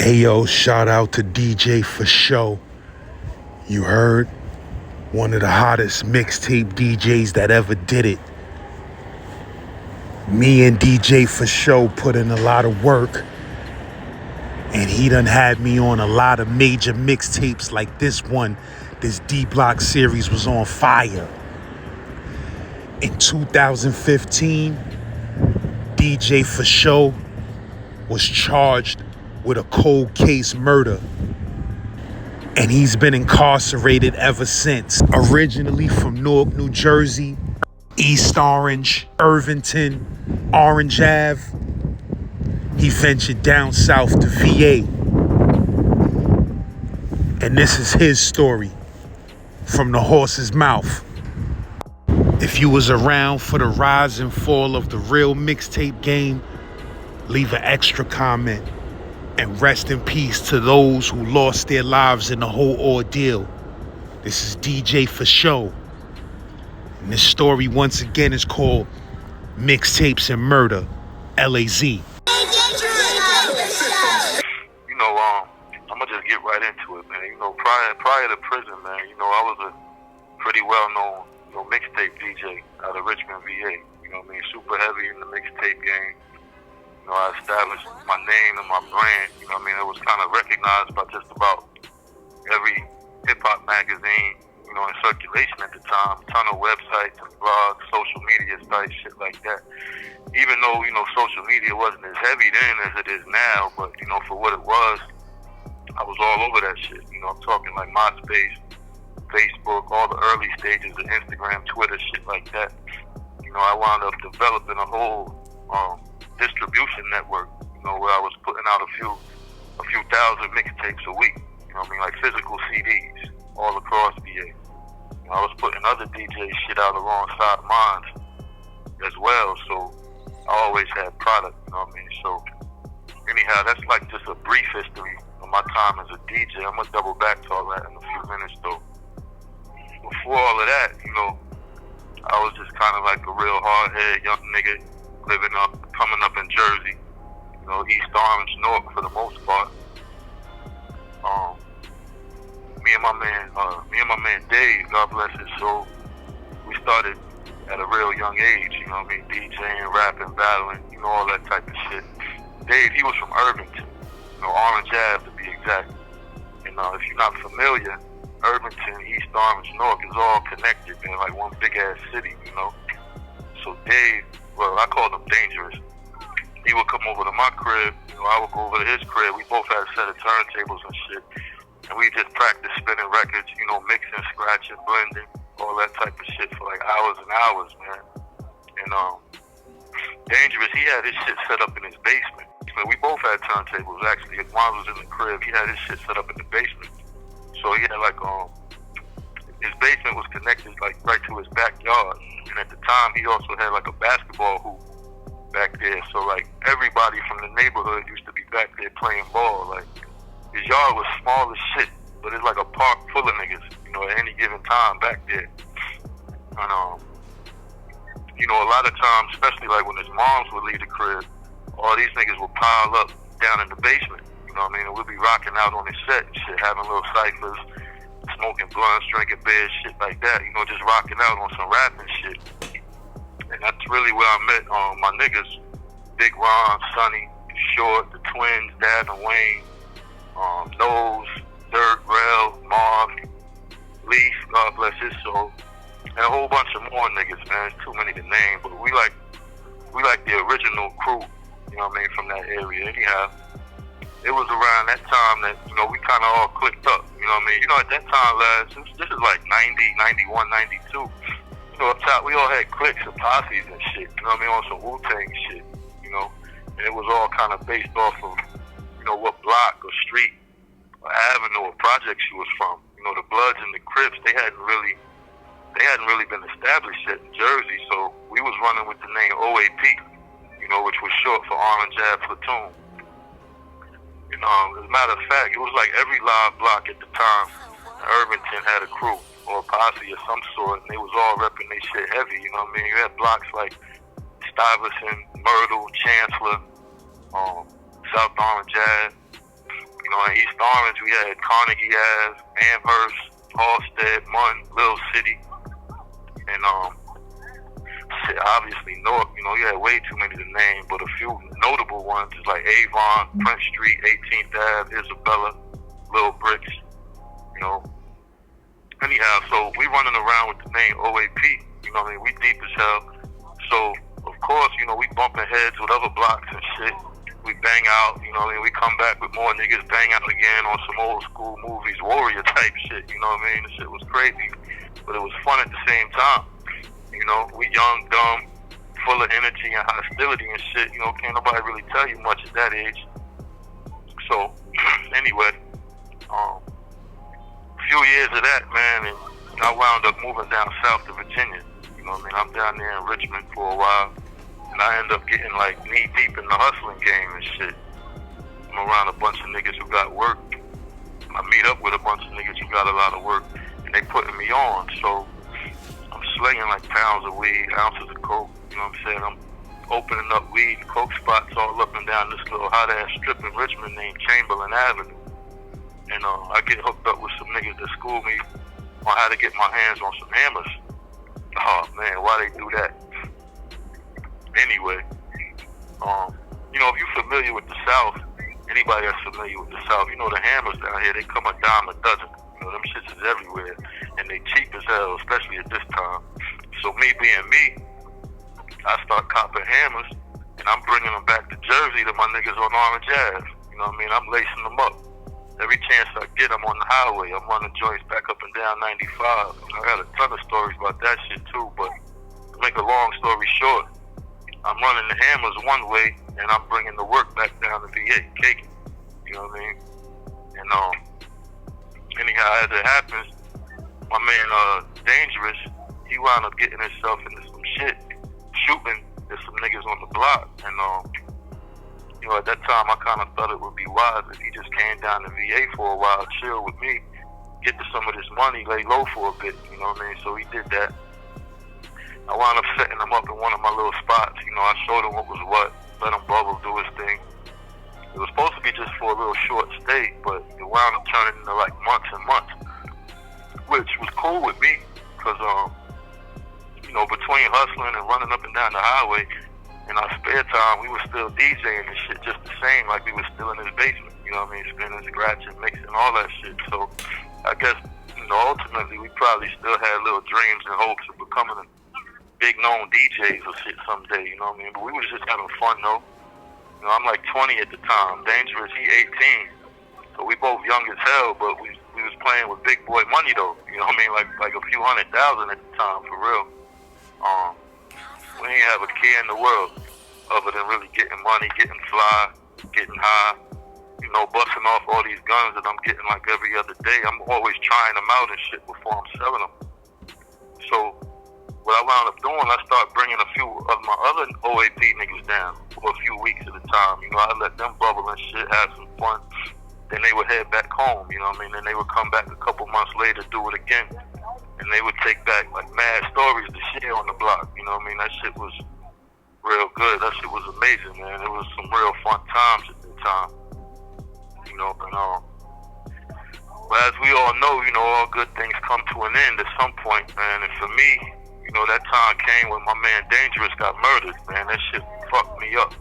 Ayo, shout out to DJ for show. You heard? One of the hottest mixtape DJs that ever did it. Me and DJ for show put in a lot of work. And he done had me on a lot of major mixtapes like this one. This D-Block series was on fire. In 2015, DJ for show was charged with a cold case murder. And he's been incarcerated ever since. Originally from Newark, New Jersey, East Orange, Irvington, Orange Ave. He ventured down south to VA. And this is his story from the horse's mouth. If you was around for the rise and fall of the real mixtape game, leave an extra comment. And rest in peace to those who lost their lives in the whole ordeal. This is DJ for show. And this story once again is called Mixtapes and Murder, LAZ. You know, I'm gonna just get right into it, man. You know, prior to prison, man, you know, I was a pretty well-known, mixtape DJ out of Richmond, VA. You know what I mean? Super heavy in the mixtape game. You know, I established my name and my brand. You know what I mean? It was kind of recognized by just about every hip-hop magazine, in circulation at the time. A ton of websites and blogs, social media sites, shit like that. Even though, social media wasn't as heavy then as it is now, but, for what it was, I was all over that shit. I'm talking like MySpace, Facebook, all the early stages of Instagram, Twitter, shit like that. I wound up developing a whole distribution network, where I was putting out a few thousand mixtapes a week, like physical CDs all across VA. I was putting other DJ shit out alongside mine as well, so I always had product, So anyhow, that's like just a brief history of my time as a DJ. I'm gonna double back to all that in a few minutes though. Before all of that, I was just kind of like a real hard-headed young nigga coming up in Jersey, East Orange, Newark for the most part. Me and my man Dave, God bless his soul, we started at a real young age, DJing, rapping, battling, all that type of shit. Dave, he was from Irvington, Orange Ave to be exact. And if you're not familiar, Irvington, East Orange, Newark is all connected, man, like one big ass city, So Dave, well, I called him Dangerous. He would come over to my crib, I would go over to his crib. We both had a set of turntables and shit. And we just practiced spinning records, mixing, scratching, blending, all that type of shit for like hours and hours, man. And Dangerous, he had his shit set up in his basement. We both had turntables, actually. Mine was in the crib. He had his shit set up in the basement. So he had like, his basement was connected like right to his backyard. And at the time, he also had like a basketball hoop back there. So like everybody from the neighborhood used to be back there playing ball. Like his yard was small as shit, but it's like a park full of niggas, at any given time back there. And a lot of times, especially like when his moms would leave the crib, all these niggas would pile up down in the basement. And we'd be rocking out on his set and shit, having little ciphers, smoking blunts, drinking beers, shit like that, just rocking out on some rapping shit. And that's really where I met my niggas, Big Ron, Sonny, Short, the twins, Dad and Wayne, Nose, Dirt, Rel, Marv, Leaf, God bless his soul, and a whole bunch of more niggas, man. It's too many to name, but we like the original crew, from that area. Anyhow, it was around that time that, we kind of all clicked up, at that time, lads, this is like 90, 91, 92. Up top, we all had cliques and posses and shit, on some Wu-Tang shit, and it was all kind of based off of, what block or street or avenue or project she was from. The Bloods and the Crips, they hadn't really been established yet in Jersey, so we was running with the name OAP, which was short for Orange Ave Platoon. As a matter of fact, it was like every live block at the time, Irvington had a crew or a posse of some sort, and they was all repping they shit heavy, You had blocks like Stuyvesant, Myrtle, Chancellor, South Orange Ave, in East Orange, we had Carnegie Ave, Amherst, Halstead, Munn, Little City, and shit, obviously North. You had way too many to name, but a few notable ones is like Avon, Prince Street, 18th Ave, Isabella, Little Bricks. Anyhow, so we running around with the name OAP. We deep as hell. So of course, we bumping heads with other blocks and shit. We bang out, we come back with more niggas, bang out again on some old school movies, warrior type shit, The shit was crazy, but it was fun at the same time. We young, dumb, full of energy and hostility and shit, can't nobody really tell you much at that age. So, anyway, a few years of that, man, and I wound up moving down south to Virginia. I'm down there in Richmond for a while. And I end up getting like knee deep in the hustling game and shit. I'm around a bunch of niggas who got work. I meet up with a bunch of niggas who got a lot of work, and they putting me on. So I'm slinging like pounds of weed, ounces of coke. I'm opening up weed, coke spots all up and down this little hot ass strip in Richmond named Chamberlain Avenue. And I get hooked up with some niggas that school me on how to get my hands on some hammers. Oh man, why they do that? Anyway, if you're familiar with the South, anybody that's familiar with the South, the hammers down here, they come a dime a dozen. Them shits is everywhere, and they cheap as hell, especially at this time. So me being me, I start copping hammers, and I'm bringing them back to Jersey to my niggas on Orange Ave. I'm lacing them up. Every chance I get, I'm on the highway. I'm running joints back up and down 95. I got a ton of stories about that shit too, but to make a long story short, I'm running the hammers one way, and I'm bringing the work back down to VA, caking. And anyhow, as it happens, my man Dangerous, he wound up getting himself into some shit, shooting at some niggas on the block. And at that time, I kind of thought it would be wise if he just came down to VA for a while, chill with me, get to some of this money, lay low for a bit. So he did that. I wound up setting him up in one of my little spots. I showed him what was what, let him bubble, do his thing. It was supposed to be just for a little short stay, but it wound up turning into like months and months, which was cool with me, because, between hustling and running up and down the highway, in our spare time, we were still DJing and shit just the same, like we were still in his basement, spinning, scratching, mixing, all that shit. So I guess, ultimately, we probably still had little dreams and hopes of becoming a big known DJs or shit someday, But we was just having fun though. I'm like 20 at the time. Dangerous, he 18. So we both young as hell, but we was playing with big boy money though. Like a few $100,000 at the time, for real. We didn't have a care in the world other than really getting money, getting fly, getting high, busting off all these guns that I'm getting like every other day. I'm always trying them out and shit before I'm selling them. So what I wound up doing, I started bringing a few of my other OAP niggas down for a few weeks at a time. I let them bubble and shit, have some fun. Then they would head back home, Then they would come back a couple months later, do it again. And they would take back like mad stories to share on the block, That shit was real good. That shit was amazing, man. It was some real fun times at the time. But as we all know, all good things come to an end at some point, man. And for me, that time came when my man Dangerous got murdered, man. That shit fucked me up.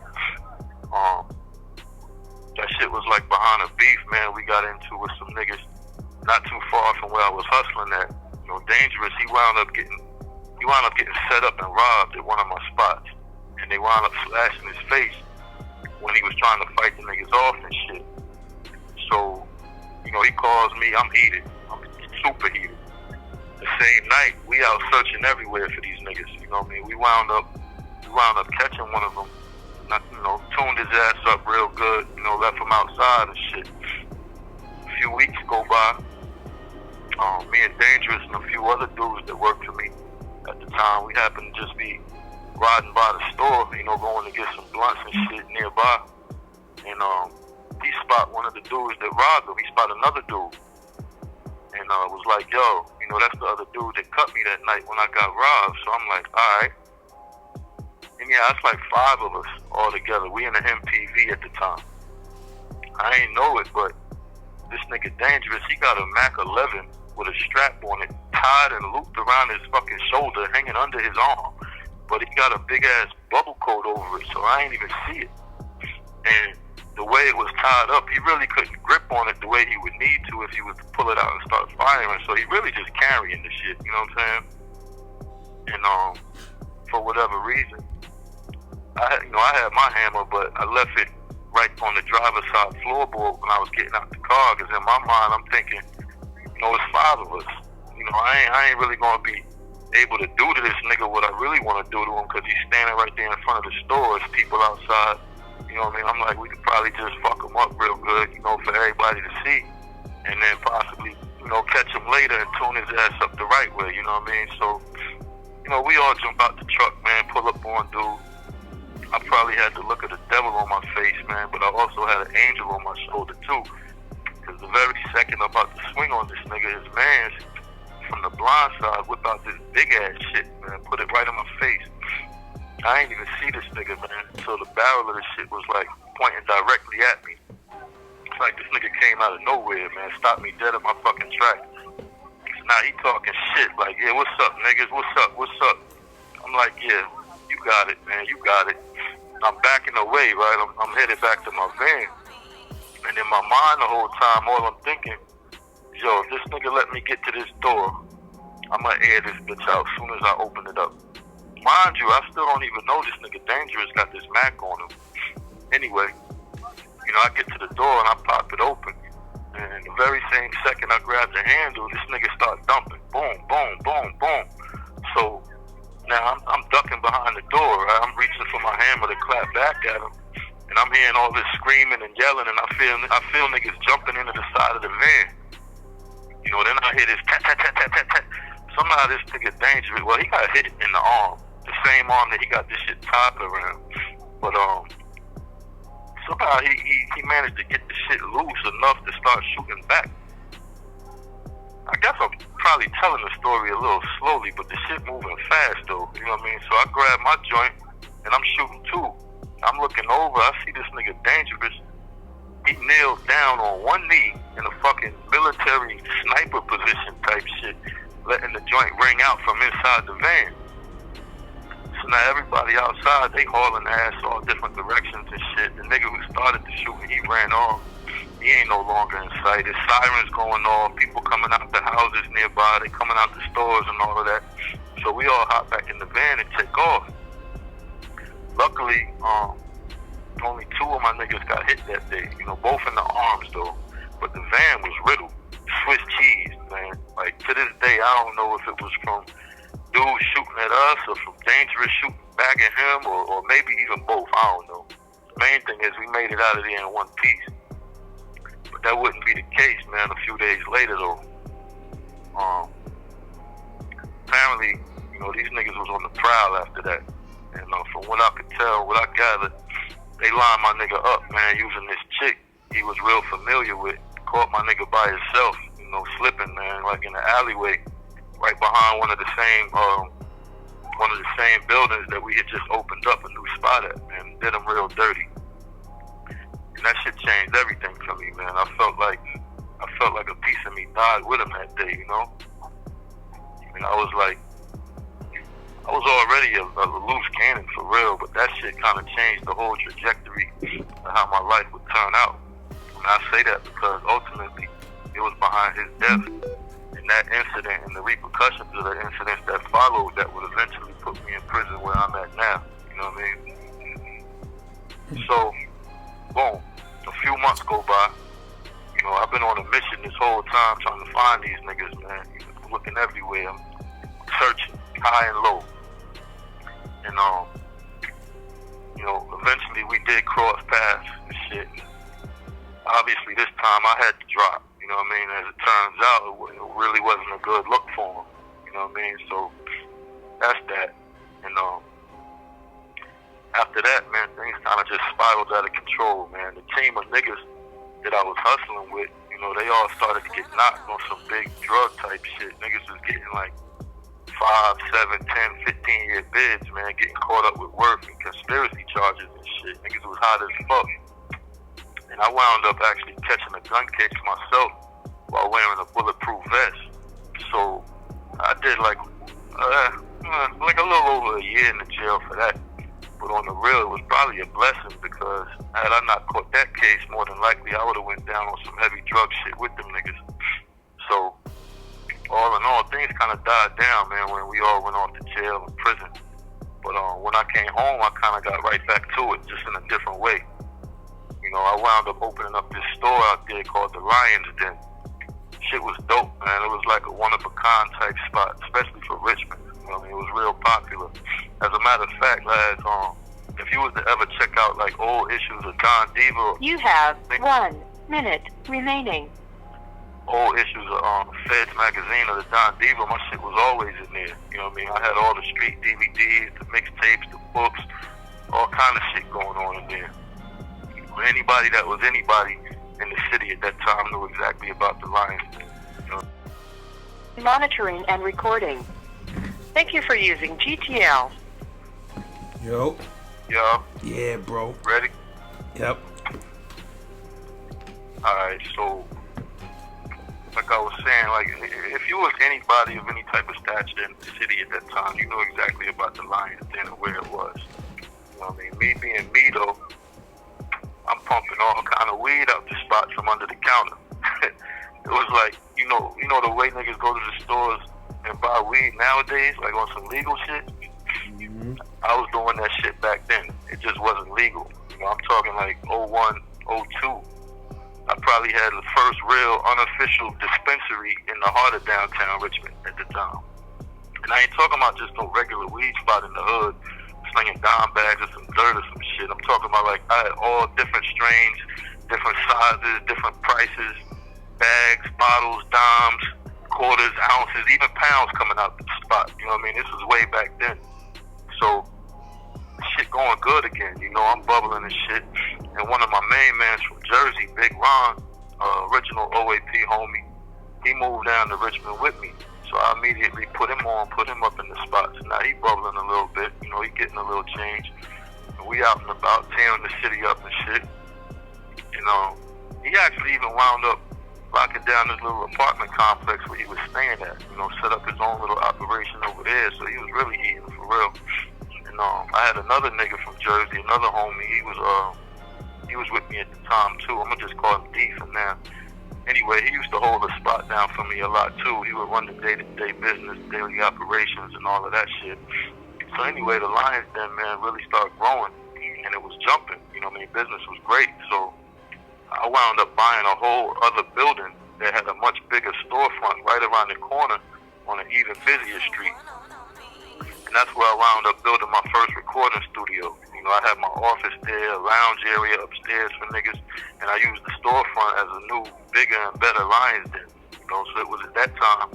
That shit was like behind a beef, man, we got into with some niggas not too far from where I was hustling at. Dangerous, he wound up getting set up and robbed at one of my spots. And they wound up slashing his face when he was trying to fight the niggas off and shit. So, he calls me, I'm heated. I'm super heated. The same night, we out searching everywhere for these niggas, We wound up catching one of them, tuned his ass up real good, left him outside and shit. A few weeks go by, me and Dangerous and a few other dudes that worked for me at the time, we happened to just be riding by the store, going to get some blunts and shit nearby. And he spot one of the dudes that robbed him. He spot another dude. And was like, yo, that's the other dude that cut me that night when I got robbed. So I'm like, all right. And yeah, it's like 5 of us all together. We in the MPV at the time. I ain't know it, but this nigga Dangerous, he got a Mac 11 with a strap on it, tied and looped around his fucking shoulder, hanging under his arm. But he got a big ass bubble coat over it, so I ain't even see it. And the way it was tied up, he really couldn't grip on it the way he would need to if he was to pull it out and start firing. So he really just carrying the shit, you know what I'm saying? And for whatever reason, I had my hammer, but I left it right on the driver's side floorboard when I was getting out the car. Because in my mind, I'm thinking, it's 5 of us. I ain't really gonna be able to do to this nigga what I really want to do to him, because he's standing right there in front of the store. There's people outside. You know what I mean? I'm like, we could probably just fuck him up real good, for everybody to see, and then possibly, catch him later and tune his ass up the right way. You know what I mean? So, we all jump out the truck, man, pull up on dude. I probably had the look of the devil on my face, man, but I also had an angel on my shoulder too. Because the very second I'm about to swing on this nigga, his man's from the blind side whip out this big ass shit, man, put it right in my face. I ain't even see this nigga, man, until the barrel of the shit was like pointing directly at me. It's like this nigga came out of nowhere, man, stopped me dead at my fucking track. Now he talking shit like, yeah, what's up, niggas? What's up? I'm like, yeah, you got it, man, you got it. I'm backing away, right? I'm headed back to my van. And in my mind the whole time, all I'm thinking, yo, if this nigga let me get to this door, I'm gonna air this bitch out as soon as I open it up. Mind you, I still don't even know this nigga Dangerous got this Mac on him. Anyway, I get to the door and I pop it open. And the very same second I grab the handle, this nigga starts dumping. Boom, boom, boom, boom. So now I'm ducking behind the door, right? I'm reaching for my hammer to clap back at him. And I'm hearing all this screaming and yelling, and I feel niggas jumping into the side of the van. Then I hear this tat, tat, tat, tat, tat, tat. Somehow this nigga Dangerous, well, he got hit in the arm. The same arm that he got this shit tied around. But somehow he managed to get the shit loose enough to start shooting back. I guess I'm probably telling the story a little slowly, but the shit moving fast though, you know what I mean? So I grab my joint and I'm shooting too. I'm looking over, I see this nigga Dangerous. He kneels down on one knee in a fucking military sniper position type shit, letting the joint ring out from inside the van. So now everybody outside, they hauling ass all different directions and shit. The nigga who started the shooting, he ran off. He ain't no longer in sight. There's sirens going off, people coming out the houses nearby, they coming out the stores and all of that. So we all hop back in the van and take off. Luckily, only 2 of my niggas got hit that day, both in the arms though. But the van was riddled. Swiss cheese, man. Like, to this day, I don't know if it was from dudes shooting at us or from Dangerous shooting back at him or maybe even both. I don't know. The main thing is we made it out of there in one piece. But that wouldn't be the case, man, a few days later though. Apparently, these niggas was on the prowl after that. And from what I could tell, what I gathered, they lined my nigga up, man, using this chick he was real familiar with. Caught my nigga by himself, slipping, man, like in the alleyway, right behind one of the same buildings that we had just opened up a new spot at, man. Did him real dirty. And that shit changed everything for me, man. I felt like a piece of me died with him that day, And I was already a loose cannon for real, but that shit kind of changed the whole trajectory of how my life would turn out. And I say that because ultimately it was behind his death and that incident and the repercussions of the incidents that followed that would eventually put me in prison where I'm at now. You know what I mean? So, boom, a few months go by. I've been on a mission this whole time trying to find these niggas, man. Looking everywhere. I'm searching high and low. And, eventually we did cross paths and shit. Obviously this time I had to drop, you know what I mean? As it turns out, it really wasn't a good look for him, you know what I mean? So that's that. And after that, man, things kind of just spiraled out of control, man. The team of niggas that I was hustling with, they all started to get knocked on some big drug type shit. Niggas was getting like 5, 7, 10, 15-year bids, man, getting caught up with work and conspiracy charges and shit. Niggas was hot as fuck. And I wound up actually catching a gun case myself while wearing a bulletproof vest. So I did like a little over a year in the jail for that. But on the real, it was probably a blessing, because had I not caught that case, more than likely I would have went down on some heavy drug shit with them niggas. So all in all, things kind of died down, man, when we all went off to jail and prison. But when I came home, I kind of got right back to it, just in a different way. You know, I wound up opening up this store out there called the Lion's Den. Shit was dope, man. It was like a one-of-a-kind type spot, especially for Richmond. You know what I mean? It was real popular. As a matter of fact, lads, if you was to ever check out like old issues of Don Diva, you have 1 minute remaining. Old issues of Feds magazine or the Don Diva, my shit was always in there. You know what I mean? I had all the street DVDs, the mixtapes, the books, all kind of shit going on in there. Anybody that was anybody in the city at that time knew exactly about the Lions. You know? Monitoring and recording. Thank you for using GTL. Yo. Yeah. Yeah, bro. Ready? Yep. Alright, so like I was saying, like if you was anybody of any type of stature in the city at that time, you knew exactly about the Lions Den and where it was. You know what I mean? Me being me though, I'm pumping all kind of weed out the spot from under the counter. It was like, you know the way niggas go to the stores and buy weed nowadays, like on some legal shit. Mm-hmm. I was doing that shit back then. It just wasn't legal. You know, I'm talking like 01, 02. I probably had the first real unofficial dispensary in the heart of downtown Richmond at the time. And I ain't talking about just no regular weed spot in the hood, slinging dime bags or some dirt or some shit. I'm talking about like I had all different strains, different sizes, different prices, bags, bottles, dimes, quarters, ounces, even pounds coming out the spot. You know what I mean? This was way back then. So shit going good again. You know, I'm bubbling and shit. And one of my main mans from Jersey, Big Ron, original OAP homie, he moved down to Richmond with me. So I immediately put him up in the spots. Now he bubbling a little bit, you know, he getting a little change. And we out and about tearing the city up and shit. You know, he actually even wound up locking down this little apartment complex where he was staying at. You know, set up his own little operation over there. So he was really eating for real. And I had another nigga from Jersey, another homie. He was with me at the time too. I'm gonna just call him D for now. Anyway, he used to hold the spot down for me a lot too. He would run the day-to-day business, daily operations, and all of that shit. So anyway, the Lions Den, man, really started growing, and it was jumping. You know what I mean? Business was great. So I wound up buying a whole other building that had a much bigger storefront right around the corner on an even busier street. And that's where I wound up building my first recording studio. You know, I had my office there, a lounge area upstairs for niggas, and I used the storefront as a new, bigger and better Lions Den. You know, so it was at that time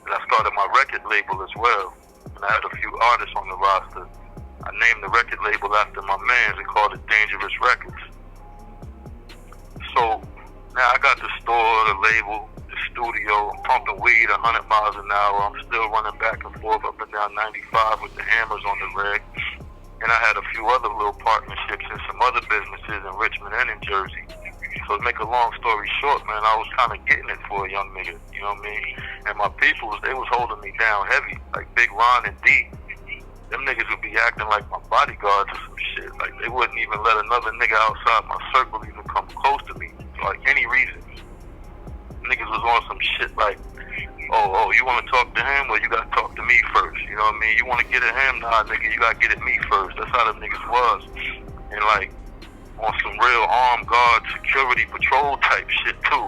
that I started my record label as well. And I had a few artists on the roster. I named the record label after my mans and called it Dangerous Records. So now I got the store, the label, the studio. I'm pumping weed 100 miles an hour. I'm still running back and forth up and down 95 with the hammers on the reg. And I had a few other little partnerships in some other businesses in Richmond and in Jersey. So to make a long story short, man, I was kind of getting it for a young nigga, you know what I mean? And my peoples, they was holding me down heavy, like Big Ron and D. Them niggas would be acting like my bodyguards or some shit. Like they wouldn't even let another nigga outside my circle even come close to me for like any reason. Niggas was on some shit like, oh, you want to talk to him? Well, you got to talk to me first. You know what I mean? You want to get at him? Nah, nigga, you got to get at me first. That's how them niggas was. And like, on some real armed guard security patrol type shit too.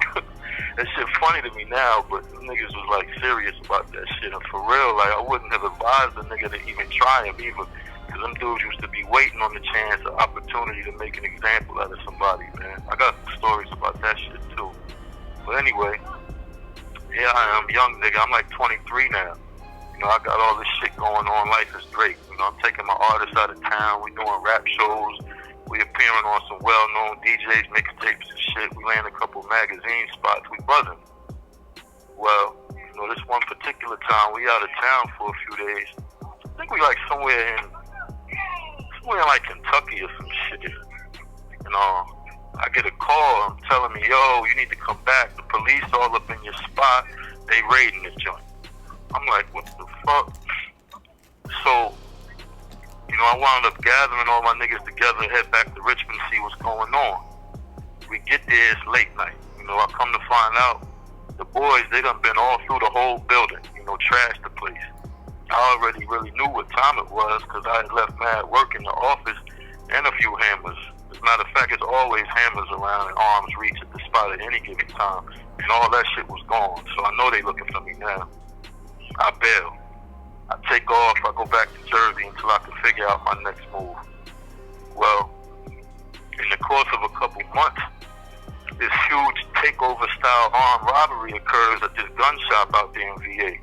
That shit funny to me now, but them niggas was like serious about that shit. And for real, like I wouldn't have advised the nigga to even try him either. Cause them dudes used to be waiting on the chance or opportunity to make an example out of somebody, man. I got stories about that shit too. But anyway, here I am, young nigga. I'm like 23 now. You know, I got all this shit going on. Life is great. You know, I'm taking my artists out of town. We doing rap shows. We appearing on some well-known DJs, mixtapes and shit. We land a couple magazine spots. We buzzing. Well, you know, this one particular time, we out of town for a few days. I think we like somewhere in like Kentucky or some shit. You know, I get a call telling me, yo, you need to come back. The police all up in your spot. They raiding this joint. I'm like, what the fuck? So, you know, I wound up gathering all my niggas together, head back to Richmond, see what's going on. We get there, it's late night. You know, I come to find out the boys, they done been all through the whole building, you know, trashed the place. I already really knew what time it was because I had left mad work in the office and a few hammers. As a matter of fact, there's always hammers around in arm's reach at the spot at any given time. And all that shit was gone, so I know they looking for me now. I bail. I take off, I go back to Jersey until I can figure out my next move. Well, in the course of a couple months, this huge takeover-style armed robbery occurs at this gun shop out there in VA.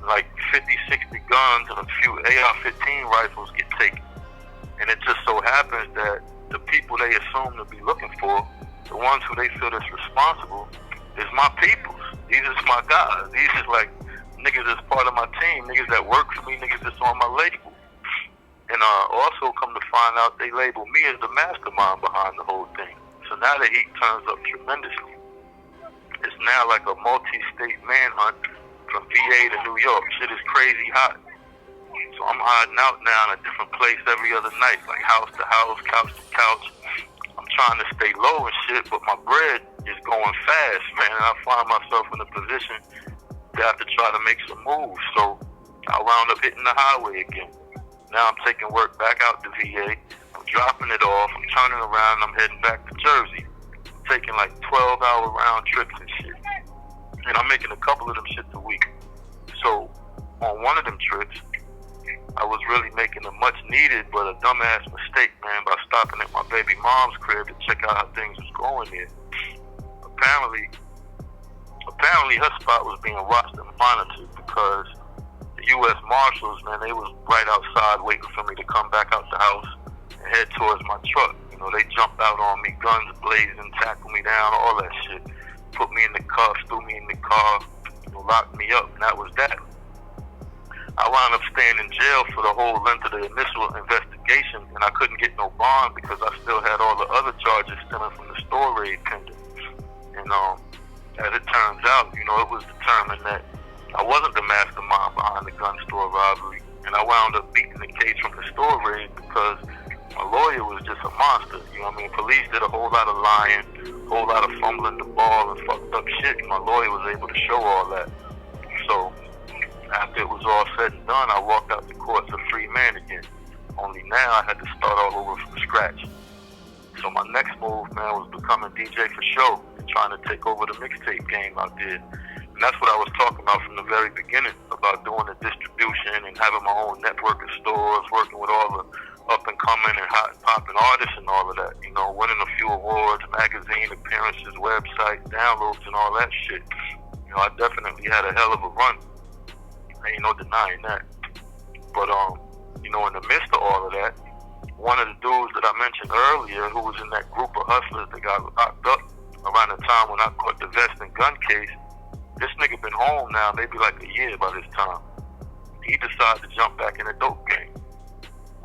Like 50, 60 guns and a few AR-15 rifles get taken. And it just so happens that the people they assume to be looking for, the ones who they feel is responsible, is my peoples. These is my guys. These is like niggas that's part of my team, niggas that work for me, niggas that's on my label. And also come to find out they label me as the mastermind behind the whole thing. So now the heat turns up tremendously. It's now like a multi-state manhunt from VA to New York. Shit is crazy hot. So I'm hiding out now in a different place every other night, like house to house, couch to couch. I'm trying to stay low and shit, but my bread is going fast, man. And I find myself in a position to have to try to make some moves. So I wound up hitting the highway again. Now I'm taking work back out to VA. I'm dropping it off. I'm turning around and I'm heading back to Jersey. I'm taking like 12-hour round trips and shit. And I'm making a couple of them shits a week. So on one of them trips, I was really making a much needed but a dumbass mistake, man, by stopping at my baby mom's crib to check out how things was going there. Apparently her spot was being watched and monitored because the U.S. Marshals, man, they was right outside waiting for me to come back out the house and head towards my truck. You know, they jumped out on me, guns blazing, tackled me down, all that shit. Put me in the cuffs, threw me in the car, you know, locked me up, and that was that. I wound up staying in jail for the whole length of the initial investigation, and I couldn't get no bond because I still had all the other charges stemming from the store raid pending. And as it turns out, you know, it was determined that I wasn't the mastermind behind the gun store robbery, and I wound up beating the case from the store raid because my lawyer was just a monster. You know what I mean? Police did a whole lot of lying, a whole lot of fumbling the ball and fucked up shit, and my lawyer was able to show all that. So after it was all said and done, I walked out the courts a free man again. Only now I had to start all over from scratch. So my next move, man, was becoming DJ for show and trying to take over the mixtape game out there. And that's what I was talking about from the very beginning, about doing the distribution and having my own network of stores, working with all the up-and-coming and hot-popping artists and all of that. You know, winning a few awards, magazine appearances, website downloads, and all that shit. You know, I definitely had a hell of a run. Ain't no denying that. But, you know, in the midst of all of that, one of the dudes that I mentioned earlier who was in that group of hustlers that got locked up around the time when I caught the vest and gun case, this nigga been home now maybe like a year by this time. He decided to jump back in the dope game.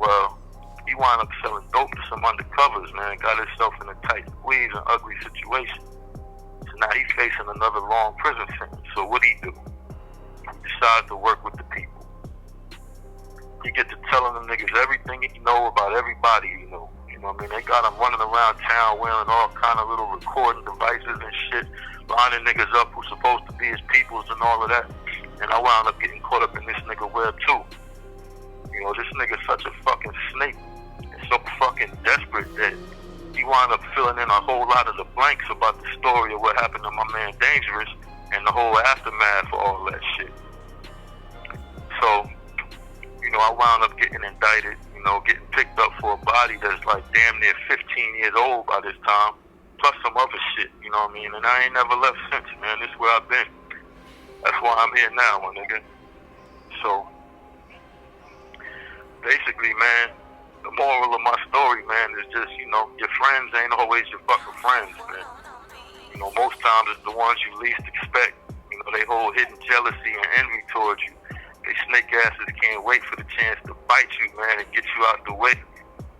Well, he wound up selling dope to some undercovers, man, got himself in a tight squeeze and ugly situation. So now he's facing another long prison sentence. So what'd he do? Decides to work with the people. He gets to telling them niggas everything he know about everybody he know. You know what I mean? They got him running around town wearing all kind of little recording devices and shit, lining niggas up who's supposed to be his peoples and all of that. And I wound up getting caught up in this nigga web too. You know, this nigga's such a fucking snake and so fucking desperate that he wound up filling in a whole lot of the blanks about the story of what happened to my man Dangerous and the whole aftermath for all that shit. So, you know, I wound up getting indicted, you know, getting picked up for a body that's like damn near 15 years old by this time, plus some other shit, you know what I mean? And I ain't never left since, man. This is where I've been. That's why I'm here now, my nigga. So, basically, man, the moral of my story, man, is just, you know, your friends ain't always your fucking friends, man. You know, most times it's the ones you least expect. You know, they hold hidden jealousy and envy towards you. They snake asses can't wait for the chance to bite you, man, and get you out the way.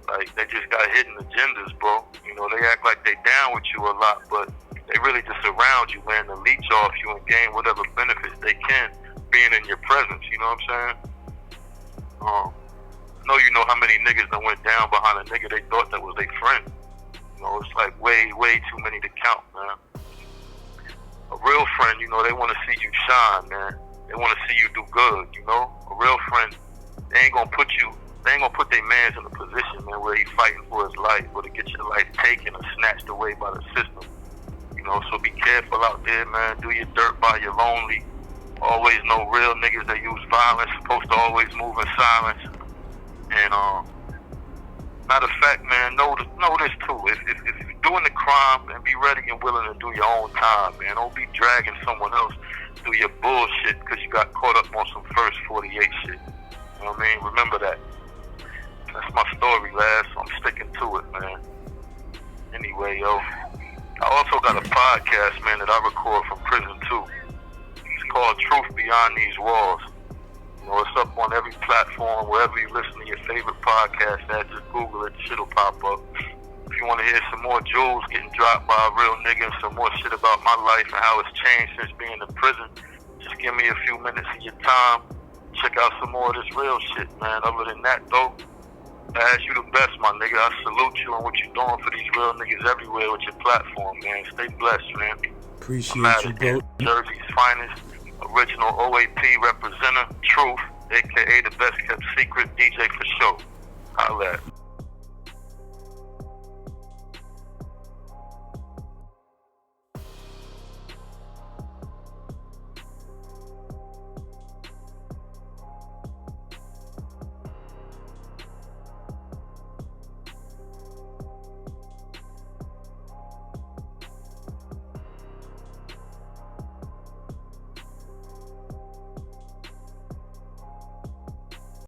Like, they just got hidden agendas, bro. You know, they act like they down with you a lot, but they really just surround you, man, to leech off you and gain whatever benefits they can being in your presence, you know what I'm saying? I know you know how many niggas that went down behind a nigga they thought that was their friend. You know, it's like way, way too many to count, man. A real friend, you know, they want to see you shine, man. They want to see you do good, you know? A real friend, they ain't gonna put their mans in a position, man, where he's fighting for his life or to get your life taken or snatched away by the system. You know, so be careful out there, man. Do your dirt by your lonely. Always know real niggas that use violence, supposed to always move in silence. And matter of fact, man, know this too. If you're doing the crime, then be ready and willing to do your own time, man. Don't be dragging someone else through your bullshit because you got caught up on some first 48 shit. You know what I mean? Remember that. That's my story, lad, so I'm sticking to it, man. Anyway, yo, I also got a podcast, man, that I record from prison too. It's called Truth Beyond These Walls. You know, it's up on every platform, wherever you listen to your favorite podcast at, just Google it, the shit'll pop up. If you want to hear some more jewels getting dropped by a real nigga and some more shit about my life and how it's changed since being in prison, just give me a few minutes of your time. Check out some more of this real shit, man. Other than that, though, I ask you the best, my nigga. I salute you and what you're doing for these real niggas everywhere with your platform, man. Stay blessed, man. Appreciate you, bro. Jersey's finest, original OAP representative, Truth, a.k.a. the best kept secret DJ for show. Holla at me.